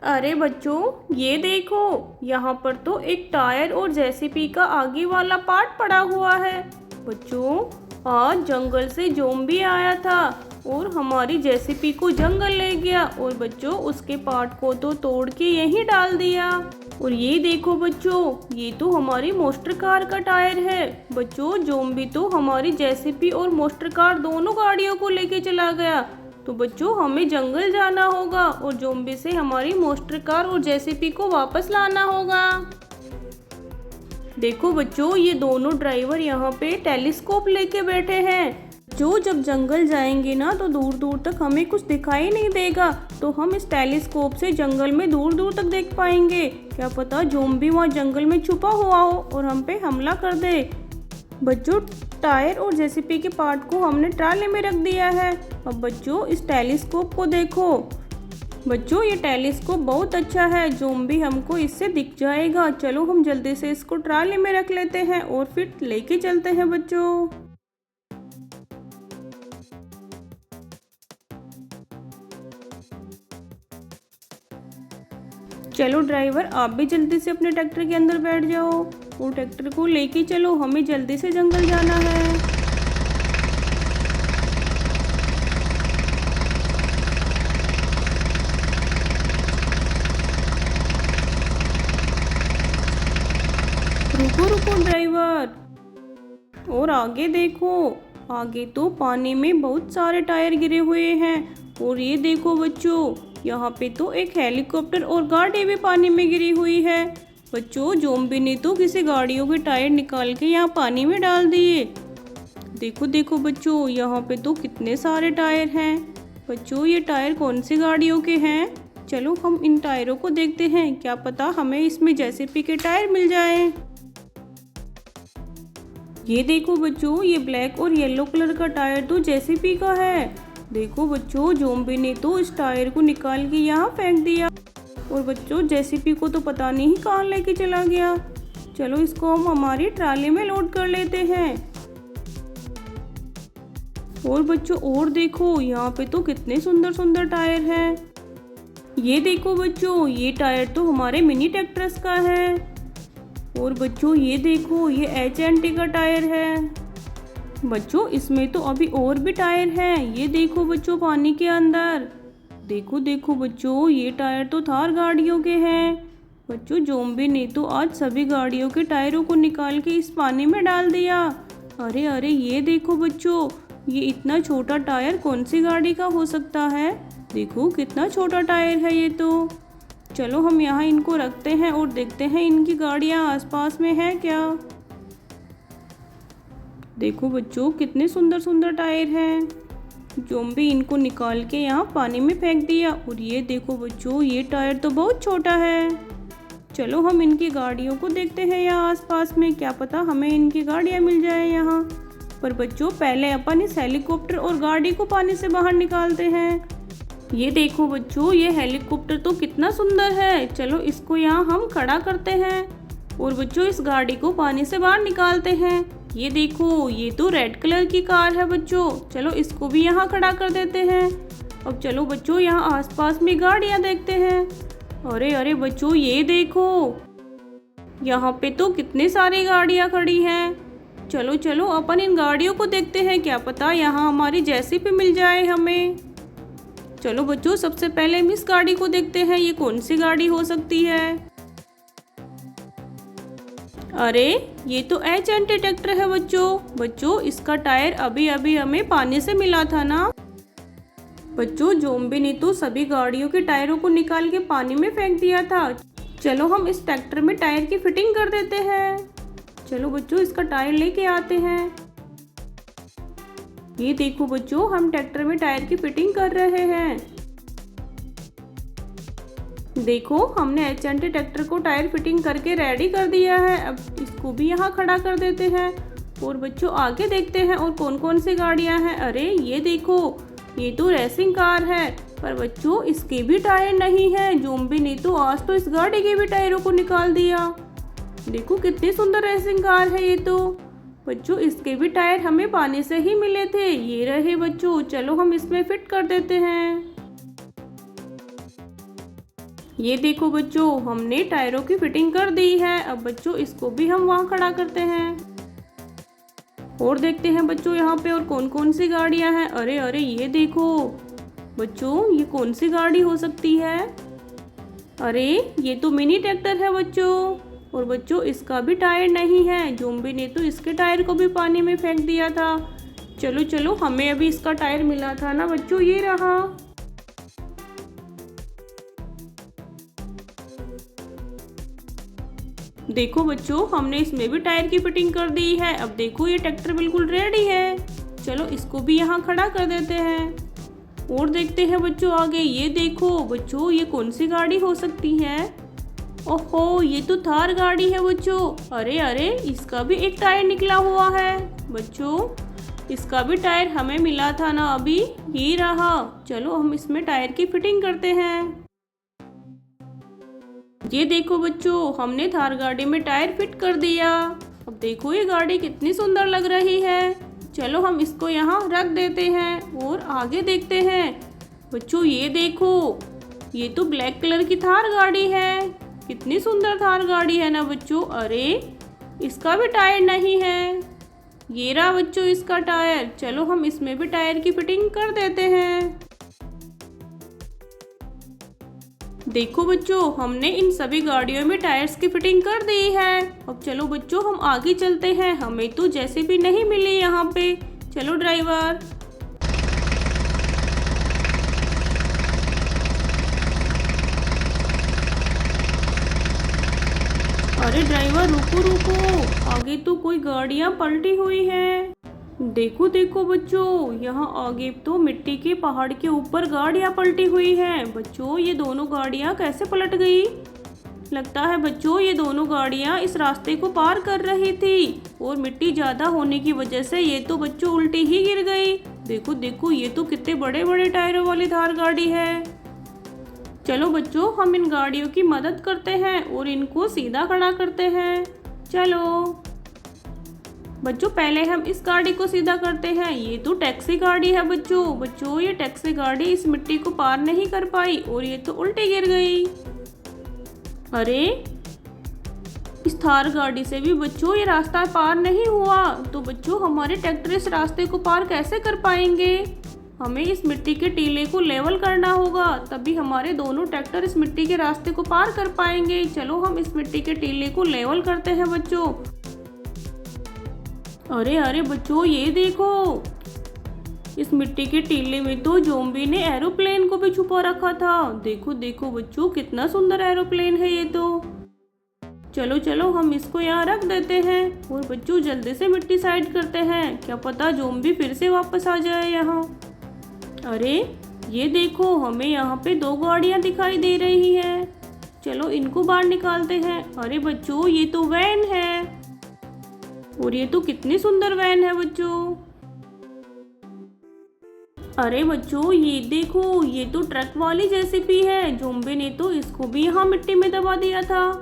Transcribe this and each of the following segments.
अरे बच्चों, ये देखो। यहाँ पर तो एक टायर और जेसीबी का आगे वाला पार्ट पड़ा हुआ है। बच्चों, आज जंगल से ज़ोंबी आया था और हमारी जेसीबी को जंगल ले गया और बच्चों उसके पार्ट को तो तोड़ के यहीं डाल दिया। और ये देखो बच्चों, ये तो हमारी मोस्टर कार का टायर है। बच्चों, ज़ोंबी तो हमारी जेसीबी और मोस्टर कार दोनों गाड़ियों को लेके चला गया। तो बच्चों, हमें जंगल जाना होगा और ज़ोंबी से हमारी मोस्टर कार और जेसीबी को वापस लाना होगा। देखो बच्चों, ये दोनों ड्राइवर यहाँ पे टेलीस्कोप लेके बैठे हैं। जो जब जंगल जाएंगे ना तो दूर दूर तक हमें कुछ दिखाई नहीं देगा, तो हम इस टेलीस्कोप से जंगल में दूर दूर तक देख पाएंगे। क्या पता ज़ोंबी वहाँ जंगल में छुपा हुआ हो और हम पे हमला कर दे। बच्चों, टायर और जेसीबी के पार्ट को हमने ट्राले में रख दिया है। अब बच्चों, इस टेलीस्कोप को देखो। बच्चों, ये टेलीस्कोप बहुत अच्छा है, ज़ोंबी हमको इससे दिख जाएगा। चलो हम जल्दी से इसको ट्राले में रख लेते हैं और फिर लेके चलते हैं बच्चों। चलो ड्राइवर, आप भी जल्दी से अपने ट्रैक्टर के अंदर बैठ जाओ और ट्रैक्टर को लेके चलो, हमें जल्दी से जंगल जाना है। रुको रुको ड्राइवर, और आगे देखो। आगे तो पानी में बहुत सारे टायर गिरे हुए हैं। और ये देखो बच्चों, यहाँ पे तो एक हेलीकॉप्टर और गाड़ी भी पानी में गिरी हुई है। बच्चों, ज़ोंबी ने तो किसी गाड़ियों के टायर निकाल के यहाँ पानी में डाल दिए। देखो देखो बच्चों, यहाँ पे तो कितने सारे टायर हैं। बच्चों, ये टायर कौन सी गाड़ियों के हैं? चलो हम इन टायरों को देखते हैं, क्या पता हमें इसमें जेसीबी के टायर मिल जाए। ये देखो बच्चों, ये ब्लैक और येलो कलर का टायर तो जेसीबी का है। देखो बच्चों, ज़ोंबी ने तो इस टायर को निकाल के यहाँ फेंक दिया और बच्चों जेसीबी को तो पता नहीं कहाँ लेके चला गया। चलो इसको हम हमारी ट्राली में लोड कर लेते हैं। और बच्चों, और देखो, यहाँ पे तो कितने सुंदर सुंदर टायर हैं। ये देखो बच्चों, ये टायर तो हमारे मिनी ट्रैक्टर्स का है। और बच्चों, ये देखो, ये HNT का टायर है। बच्चों, इसमें तो अभी और भी टायर हैं। ये देखो बच्चों, पानी के अंदर। देखो देखो बच्चों, ये टायर तो थार गाड़ियों के हैं। बच्चों, ज़ोंबी ने तो आज सभी गाड़ियों के टायरों को निकाल के इस पानी में डाल दिया। अरे अरे, ये देखो बच्चों, ये इतना छोटा टायर कौन सी गाड़ी का हो सकता है? देखो कितना छोटा टायर है ये तो। चलो हम यहाँ इनको रखते हैं और देखते हैं इनकी गाड़ियाँ आसपास में है क्या। देखो बच्चों, कितने सुंदर सुंदर टायर हैं। ज़ोंबी इनको निकाल के यहाँ पानी में फेंक दिया। और ये देखो बच्चों, ये टायर तो बहुत छोटा है। चलो हम इनकी गाड़ियों को देखते हैं यहाँ आसपास में, क्या पता हमें इनकी गाड़ियाँ मिल जाए यहाँ। पर बच्चों, पहले अपन इस हेलीकॉप्टर और गाड़ी को पानी से बाहर निकालते हैं। ये देखो बच्चों, ये हेलीकॉप्टर तो कितना सुंदर है। चलो इसको यहाँ हम खड़ा करते हैं और बच्चों इस गाड़ी को पानी से बाहर निकालते हैं। ये देखो, ये तो रेड कलर की कार है बच्चों। चलो इसको भी यहाँ खड़ा कर देते हैं। अब चलो बच्चों, यहाँ आसपास में गाड़ियाँ देखते हैं। अरे अरे बच्चों, ये देखो, यहाँ पे तो कितने सारी गाड़ियाँ खड़ी हैं। चलो चलो अपन इन गाड़ियों को देखते हैं, क्या पता यहाँ हमारी जेसीबी मिल जाए हमें। चलो बच्चों, सबसे पहले हम इस गाड़ी को देखते हैं, ये कौन सी गाड़ी हो सकती है। अरे, ये तो HNT ट्रैक्टर है बच्चों, इसका टायर अभी अभी हमें पानी से मिला था ना। बच्चों, ज़ोंबी ने तो सभी गाड़ियों के टायरों को निकाल के पानी में फेंक दिया था। चलो हम इस ट्रैक्टर में टायर की फिटिंग कर देते हैं। चलो बच्चों, इसका टायर लेके आते हैं। ये देखो बच्चों, हम ट्रैक्टर में टायर की फिटिंग कर रहे हैं। देखो, हमने HNT ट्रैक्टर को टायर फिटिंग करके रेडी कर दिया है। अब इसको भी यहाँ खड़ा कर देते हैं और बच्चों आगे देखते हैं और कौन कौन सी गाड़ियाँ हैं। अरे ये देखो, ये तो रेसिंग कार है, पर बच्चों इसके भी टायर नहीं है। ज़ोंबी ने तो आज तो इस गाड़ी के भी टायरों को निकाल दिया। देखो कितनी सुंदर रेसिंग कार है ये तो। बच्चों, इसके भी टायर हमें पानी से ही मिले थे। ये रहे बच्चों, चलो हम इसमें फिट कर देते हैं। ये देखो बच्चों, हमने टायरों की फिटिंग कर दी है। अब बच्चों इसको भी हम वहाँ खड़ा करते हैं और देखते हैं बच्चों यहाँ पे और कौन कौन सी गाड़ियाँ हैं। अरे अरे ये देखो बच्चों, ये कौन सी गाड़ी हो सकती है? अरे ये तो मिनी ट्रैक्टर है बच्चों। और बच्चों इसका भी टायर नहीं है, ज़ॉम्बी ने तो इसके टायर को भी पानी में फेंक दिया था। चलो चलो, हमें अभी इसका टायर मिला था ना बच्चों, ये रहा। देखो बच्चों, हमने इसमें भी टायर की फिटिंग कर दी है। अब देखो ये ट्रैक्टर बिल्कुल रेडी है। चलो इसको भी यहाँ खड़ा कर देते हैं और देखते हैं बच्चों आगे। ये देखो बच्चों, ये कौन सी गाड़ी हो सकती है? ओहो, ये तो थार गाड़ी है बच्चों। अरे अरे, इसका भी एक टायर निकला हुआ है बच्चों। इसका भी टायर हमें मिला था ना अभी, ये रहा। चलो हम इसमें टायर की फिटिंग करते हैं। ये देखो बच्चों, हमने थार गाड़ी में टायर फिट कर दिया। अब देखो ये गाड़ी कितनी सुंदर लग रही है। चलो हम इसको यहाँ रख देते हैं और आगे देखते हैं। बच्चों ये देखो, ये तो ब्लैक कलर की थार गाड़ी है। कितनी सुंदर थार गाड़ी है ना बच्चों। अरे इसका भी टायर नहीं है, ये रहा बच्चों इसका टायर। चलो हम इसमें भी टायर की फिटिंग कर देते हैं। देखो बच्चों, हमने इन सभी गाड़ियों में टायर्स की फिटिंग कर दी है। अब चलो बच्चों हम आगे चलते हैं। हमें तो जेसीबी नहीं मिली यहाँ पे। चलो ड्राइवर। अरे ड्राइवर रुको रुको, आगे तो कोई गाड़ियाँ पलटी हुई है। देखो देखो बच्चों, यहाँ आगे तो मिट्टी के पहाड़ के ऊपर गाड़ियाँ पलटी हुई हैं। बच्चों ये दोनों गाड़ियाँ कैसे पलट गई? लगता है बच्चों ये दोनों गाड़ियाँ इस रास्ते को पार कर रही थी और मिट्टी ज़्यादा होने की वजह से ये तो बच्चों उल्टी ही गिर गई। देखो देखो, ये तो कितने बड़े बड़े टायरों वाली थार गाड़ी है। चलो बच्चों हम इन गाड़ियों की मदद करते हैं और इनको सीधा खड़ा करते हैं। चलो बच्चों, पहले हम इस गाड़ी को सीधा करते हैं। ये तो टैक्सी गाड़ी है बच्चों ये टैक्सी गाड़ी इस मिट्टी को पार नहीं कर पाई और ये तो उल्टी गिर गई। अरे इस थार गाड़ी से भी बच्चों ये रास्ता पार नहीं हुआ, तो बच्चों हमारे ट्रैक्टर इस रास्ते को पार कैसे कर पाएंगे? हमें इस मिट्टी के टीले को लेवल करना होगा, तभी हमारे दोनों ट्रैक्टर इस मिट्टी के रास्ते को पार कर पाएंगे। चलो हम इस मिट्टी के टीले को लेवल करते हैं बच्चों। अरे अरे बच्चों ये देखो, इस मिट्टी के टीले में तो ज़ॉम्बी ने एरोप्लेन को भी छुपा रखा था। देखो देखो बच्चों, कितना सुंदर एरोप्लेन है ये तो। चलो चलो हम इसको यहाँ रख देते हैं और बच्चों जल्दी से मिट्टी साइड करते हैं, क्या पता ज़ॉम्बी फिर से वापस आ जाए यहाँ। अरे ये देखो, हमें यहाँ पे दो गाड़ियाँ दिखाई दे रही हैं। चलो इनको बाहर निकालते हैं। अरे बच्चों ये तो वैन है और ये तो कितनी सुंदर वैन है बच्चों। अरे बच्चों ये देखो, ये तो ट्रक वाली जेसीबी है। ज़ॉम्बी ने तो इसको भी यहाँ मिट्टी में दबा दिया था।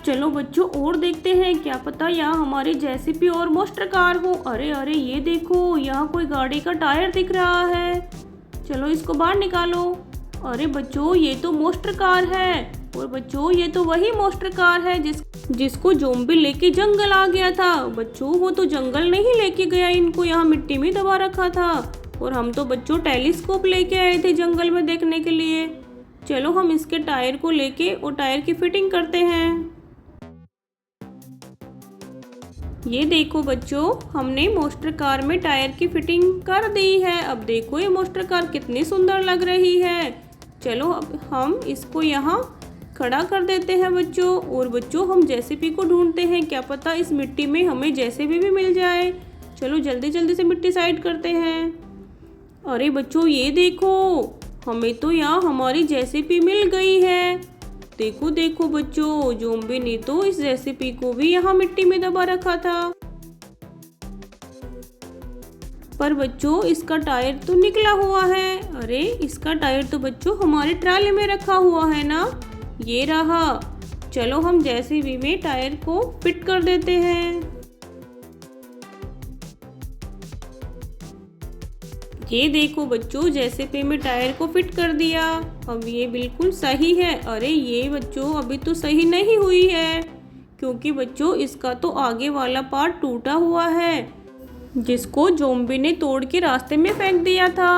चलो बच्चों और देखते हैं, क्या पता यहाँ हमारी जेसीबी और मोस्टर कार हो। अरे अरे ये देखो, यहाँ कोई गाड़ी का टायर दिख रहा है। चलो इसको बाहर निकालो। अरे बच्चों ये तो मोस्टर कार है और बच्चों ये तो वही मोस्टर कार है जिसको ज़ॉम्बी लेके जंगल आ गया था। बच्चों वो तो जंगल नहीं लेके गया, इनको यहाँ मिट्टी में दबा रखा था और हम तो बच्चों टेलीस्कोप लेके आए थे जंगल में देखने के लिए। चलो हम इसके टायर को लेके और टायर की फिटिंग करते हैं। ये देखो बच्चों, हमने मोस्टर कार में टायर की फिटिंग कर दी है। अब देखो ये मोस्टर कार कितनी सुंदर लग रही है। चलो अब हम इसको यहाँ खड़ा कर देते हैं बच्चों और बच्चों हम जेसीबी को ढूंढते हैं, क्या पता इस मिट्टी में हमें जेसीबी भी मिल जाए। चलो जल्दी जल्दी से मिट्टी साइड करते हैं। अरे बच्चों ये देखो, हमें तो यहाँ हमारी जेसीबी मिल गई है। देखो देखो बच्चों, ज़ॉम्बी ने तो इस जेसीबी को भी यहाँ मिट्टी में दबा रखा था। पर बच्चों इसका टायर तो निकला हुआ है। अरे इसका टायर तो बच्चों हमारे ट्राली में रखा हुआ है ना, ये रहा। चलो हम जेसीबी में टायर को फिट कर देते हैं। ये देखो बच्चों, जैसे पे मैं टायर को फिट कर दिया। अब ये बिल्कुल सही है। अरे ये बच्चों अभी तो सही नहीं हुई है, क्योंकि बच्चों इसका तो आगे वाला पार्ट टूटा हुआ है, जिसको ज़ॉम्बी ने तोड़ के रास्ते में फेंक दिया था।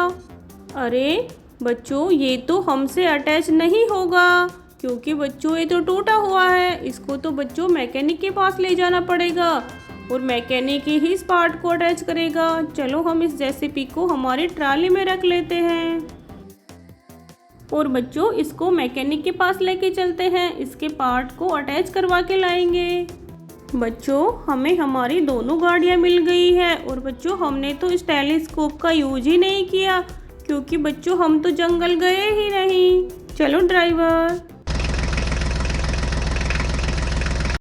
अरे बच्चों ये तो हमसे अटैच नहीं होगा, क्योंकि बच्चों ये तो टूटा हुआ है। इसको तो बच्चों मैकेनिक के पास ले जाना पड़ेगा और मैकेनिक ही इस पार्ट को अटैच करेगा। चलो हम इस जेसीबी को हमारी ट्राली में रख लेते हैं और बच्चों इसको मैकेनिक के पास लेके चलते हैं। इसके पार्ट को अटैच करवा के लाएंगे। बच्चों हमें हमारी दोनों गाड़ियाँ मिल गई है और बच्चों हमने तो इस टेलीस्कोप का यूज ही नहीं किया, क्योंकि बच्चों हम तो जंगल गए ही नहीं। चलो ड्राइवर।